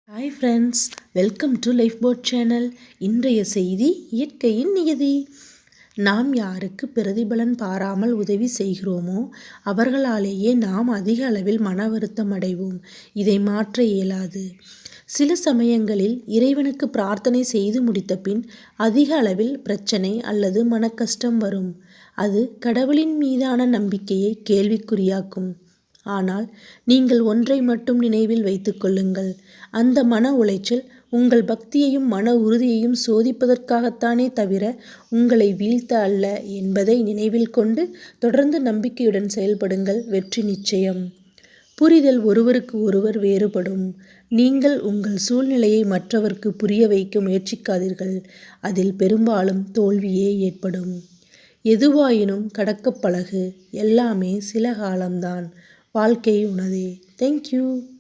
Hi friends, welcome to life boat channel. இன்றைய செய்தி இயற்கையின் நியதி. நாம் யாருக்கு பிரதிபலன் பாராமல் உதவி செய்கிறோமோ அவர்களாலேயே நாம் அதிக அளவில் மன வருத்தம் அடைவோம். இதை மாற்ற இயலாது. சில சமயங்களில் இறைவனுக்கு பிரார்த்தனை செய்து முடித்த பின் அதிக அளவில் பிரச்சனை அல்லது மனக்கஷ்டம் வரும். அது கடவுளின் மீதான நம்பிக்கையை கேள்விக்குறியாக்கும். ஆனால் நீங்கள் ஒன்றை மட்டும் நினைவில் வைத்துக் கொள்ளுங்கள். அந்த மன உளைச்சல் உங்கள் பக்தியையும் மன உறுதியையும் சோதிப்பதற்காகத்தானே தவிர உங்களை வீழ்த்த அல்ல என்பதை நினைவில் கொண்டு தொடர்ந்து நம்பிக்கையுடன் செயல்படுங்கள். வெற்றி நிச்சயம். புரிதல் ஒருவருக்கு ஒருவர் வேறுபடும். நீங்கள் உங்கள் சூழ்நிலையை மற்றவருக்கு புரிய வைக்க முயற்சிக்காதீர்கள். அதில் பெரும்பாலும் தோல்வியே ஏற்படும். எதுவாயினும் கடக்கப் பழகு. எல்லாமே சில காலம்தான். வாழ்க்கை உனதே. தேங்க்யூ.